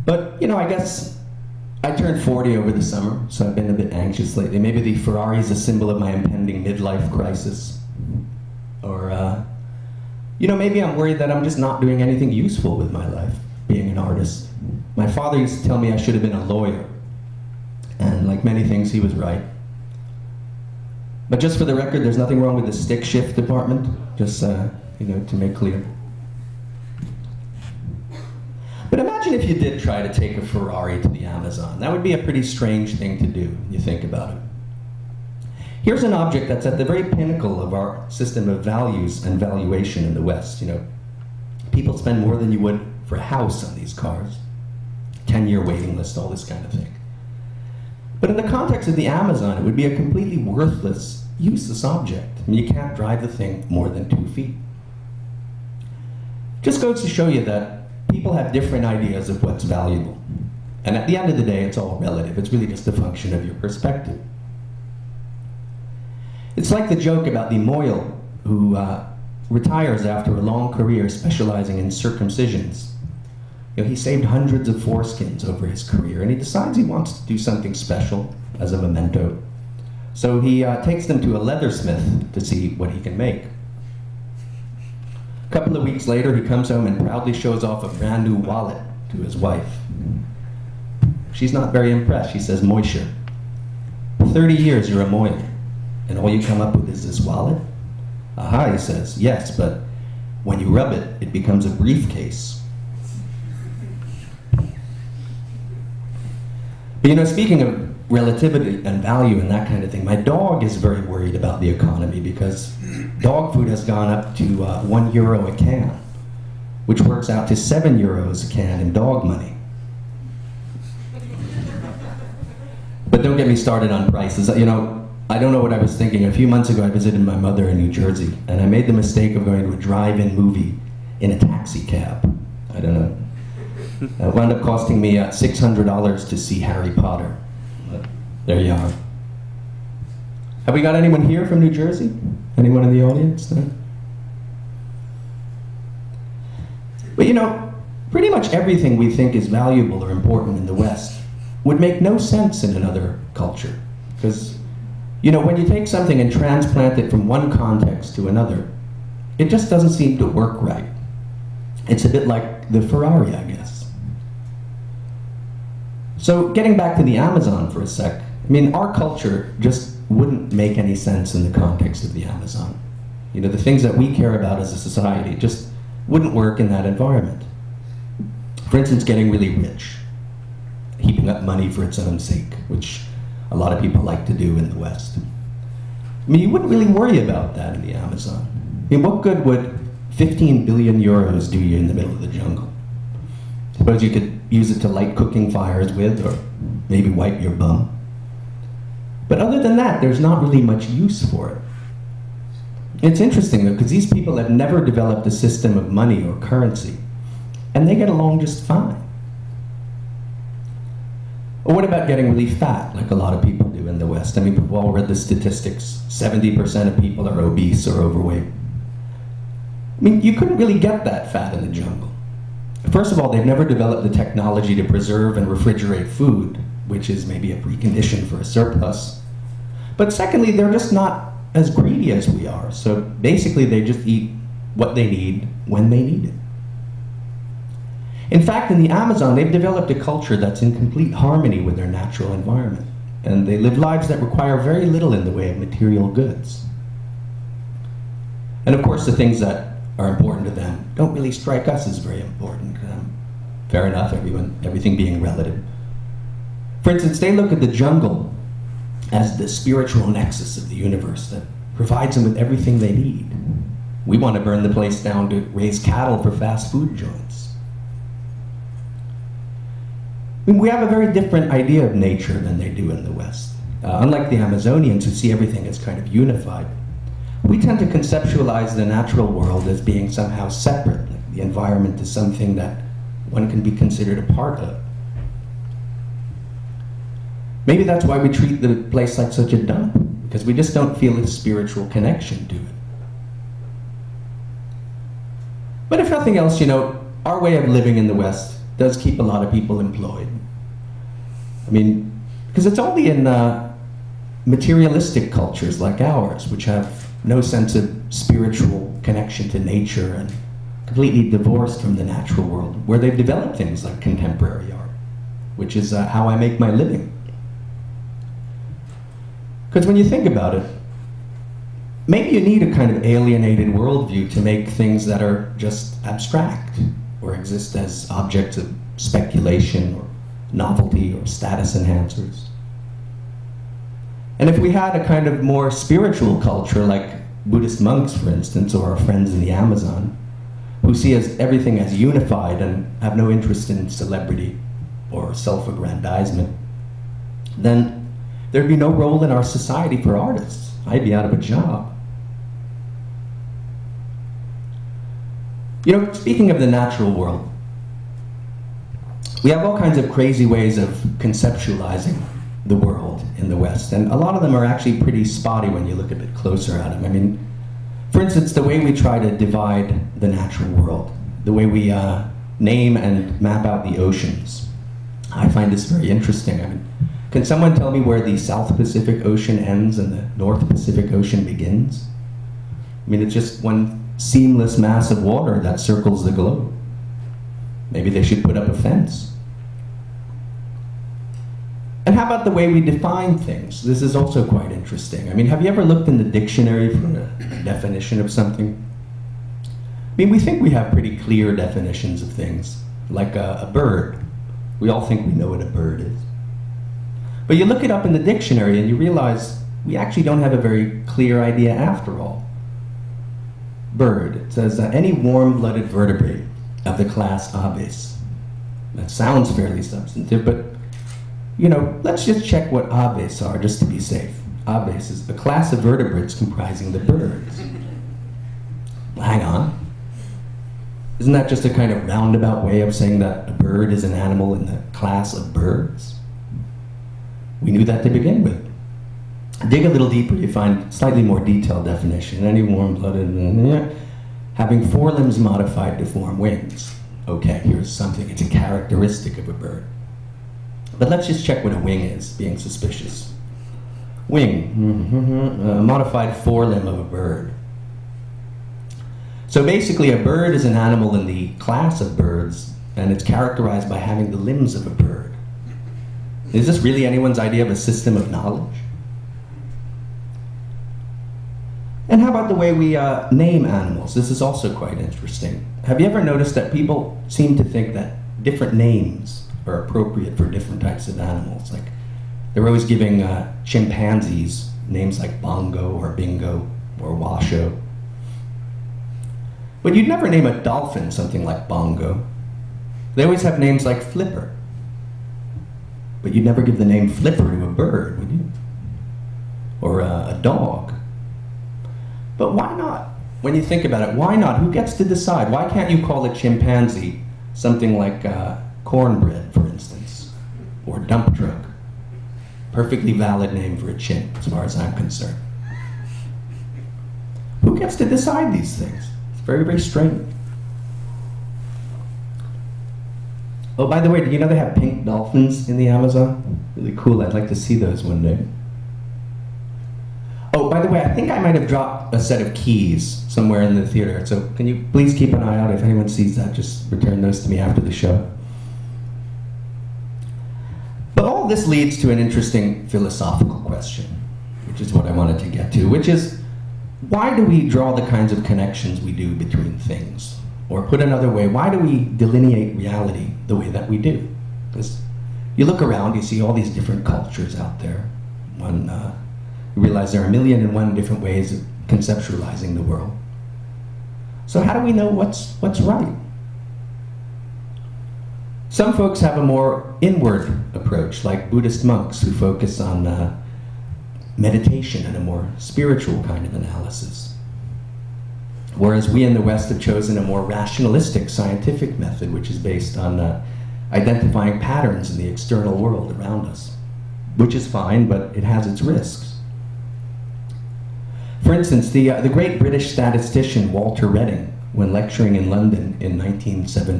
But, you know, I guess I turned 40 over the summer, so I've been a bit anxious lately. Maybe the Ferrari's a symbol of my impending midlife crisis. Or, you know, maybe I'm worried that I'm just not doing anything useful with my life, being an artist. My father used to tell me I should have been a lawyer. And like many things, he was right. But just for the record, there's nothing wrong with the stick shift department, just, you know, to make clear. But imagine if you did try to take a Ferrari to the Amazon. That would be a pretty strange thing to do, when you think about it. Here's an object that's at the very pinnacle of our system of values and valuation in the West. You know, people spend more than you would for a house on these cars. 10-year waiting list, all this kind of thing. But in the context of the Amazon, it would be a completely worthless, useless object. I mean, you can't drive the thing more than 2 feet. Just goes to show you that people have different ideas of what's valuable. And at the end of the day, it's all relative. It's really just a function of your perspective. It's like the joke about the mohel who retires after a long career specializing in circumcisions. You know, he saved hundreds of foreskins over his career, and he decides he wants to do something special as a memento. So he takes them to a leathersmith to see what he can make. A couple of weeks later, he comes home and proudly shows off a brand new wallet to his wife. She's not very impressed. She says, "Moisture, 30 years you're a mohel, and all you come up with is this wallet?" "Aha," he says, "yes, but when you rub it, it becomes a briefcase." But you know, speaking of relativity and value and that kind of thing, my dog is very worried about the economy because dog food has gone up to €1 a can, which works out to €7 a can in dog money. But don't get me started on prices. You know, I don't know what I was thinking. A few months ago, I visited my mother in New Jersey, and I made the mistake of going to a drive-in movie in a taxi cab. I don't know. It wound up costing me $600 to see Harry Potter. But there you are. Have we got anyone here from New Jersey? Anyone in the audience? No? But you know, pretty much everything we think is valuable or important in the West would make no sense in another culture. Because, you know, when you take something and transplant it from one context to another, it just doesn't seem to work right. It's a bit like the Ferrari, I guess. So getting back to the Amazon for a sec, I mean, our culture just wouldn't make any sense in the context of the Amazon. You know, the things that we care about as a society just wouldn't work in that environment. For instance, getting really rich, heaping up money for its own sake, which a lot of people like to do in the West. I mean, you wouldn't really worry about that in the Amazon. I mean, what good would 15 billion euros do you in the middle of the jungle? Suppose you could use it to light cooking fires with, or maybe wipe your bum. But other than that, there's not really much use for it. It's interesting though, because these people have never developed a system of money or currency, and they get along just fine. Or what about getting really fat, like a lot of people do in the West? I mean, we've all read the statistics. 70% of people are obese or overweight. I mean, you couldn't really get that fat in the jungle. First of all, they've never developed the technology to preserve and refrigerate food, which is maybe a precondition for a surplus. But secondly, they're just not as greedy as we are. So basically, they just eat what they need when they need it. In fact, in the Amazon, they've developed a culture that's in complete harmony with their natural environment. And they live lives that require very little in the way of material goods. And of course, the things that are important to them don't really strike us as very important. Fair enough, everything being relative. For instance, they look at the jungle as the spiritual nexus of the universe that provides them with everything they need. We want to burn the place down to raise cattle for fast food joints. I mean, we have a very different idea of nature than they do in the West. Unlike the Amazonians, who see everything as kind of unified, we tend to conceptualize the natural world as being somehow separate. Like the environment is something that one can be considered a part of. Maybe that's why we treat the place like such a dump, because we just don't feel a spiritual connection to it. But if nothing else, you know, our way of living in the West does keep a lot of people employed. I mean, because it's only in materialistic cultures like ours, which have no sense of spiritual connection to nature and completely divorced from the natural world, where they've developed things like contemporary art, which is how I make my living. Because when you think about it, maybe you need a kind of alienated worldview to make things that are just abstract or exist as objects of speculation or novelty or status enhancers. And if we had a kind of more spiritual culture, like Buddhist monks, for instance, or our friends in the Amazon, who see everything as unified and have no interest in celebrity or self-aggrandizement, then there'd be no role in our society for artists. I'd be out of a job. You know, speaking of the natural world, we have all kinds of crazy ways of conceptualizing the world in the West, and a lot of them are actually pretty spotty when you look a bit closer at them. I mean, for instance, the way we try to divide the natural world, the way we name and map out the oceans. I find this very interesting. I mean, can someone tell me where the South Pacific Ocean ends and the North Pacific Ocean begins? I mean, it's just one seamless mass of water that circles the globe. Maybe they should put up a fence. And how about the way we define things? This is also quite interesting. I mean, have you ever looked in the dictionary for a definition of something? I mean, we think we have pretty clear definitions of things, like a bird. We all think we know what a bird is. But you look it up in the dictionary and you realize we actually don't have a very clear idea after all. Bird, it says any warm-blooded vertebrate of the class Aves. That sounds fairly substantive, but you know, let's just check what aves are, just to be safe. Aves is a class of vertebrates comprising the birds. Well, hang on. Isn't that just a kind of roundabout way of saying that a bird is an animal in the class of birds? We knew that to begin with. Dig a little deeper, you find slightly more detailed definition. Any warm-blooded, having forelimbs modified to form wings. Okay, here's something, it's a characteristic of a bird. But let's just check what a wing is, being suspicious. Wing, a modified forelimb of a bird. So basically a bird is an animal in the class of birds, and it's characterized by having the limbs of a bird. Is this really anyone's idea of a system of knowledge? And how about the way we name animals? This is also quite interesting. Have you ever noticed that people seem to think that different names are appropriate for different types of animals? Like, they're always giving chimpanzees names like Bongo or Bingo or Washoe. But you'd never name a dolphin something like Bongo. They always have names like Flipper. But you'd never give the name Flipper to a bird, would you? Or a dog. But why not? When you think about it, why not? Who gets to decide? Why can't you call a chimpanzee something like cornbread, for instance, or dump truck? Perfectly valid name for a chimp, as far as I'm concerned. Who gets to decide these things? It's very, very strange. Oh, by the way, did you know they have pink dolphins in the Amazon? Really cool, I'd like to see those one day. Oh, by the way, I think I might have dropped a set of keys somewhere in the theater, so can you please keep an eye out? If anyone sees that, just return those to me after the show. But all this leads to an interesting philosophical question, which is what I wanted to get to, which is, why do we draw the kinds of connections we do between things? Or put another way, why do we delineate reality the way that we do? Because you look around, you see all these different cultures out there. You realize there are 1,000,001 different ways of conceptualizing the world. So how do we know what's right? Some folks have a more inward approach, like Buddhist monks who focus on meditation and a more spiritual kind of analysis. Whereas we in the West have chosen a more rationalistic scientific method, which is based on identifying patterns in the external world around us, which is fine, but it has its risks. For instance, the great British statistician Walter Redding, when lecturing in London in 1917,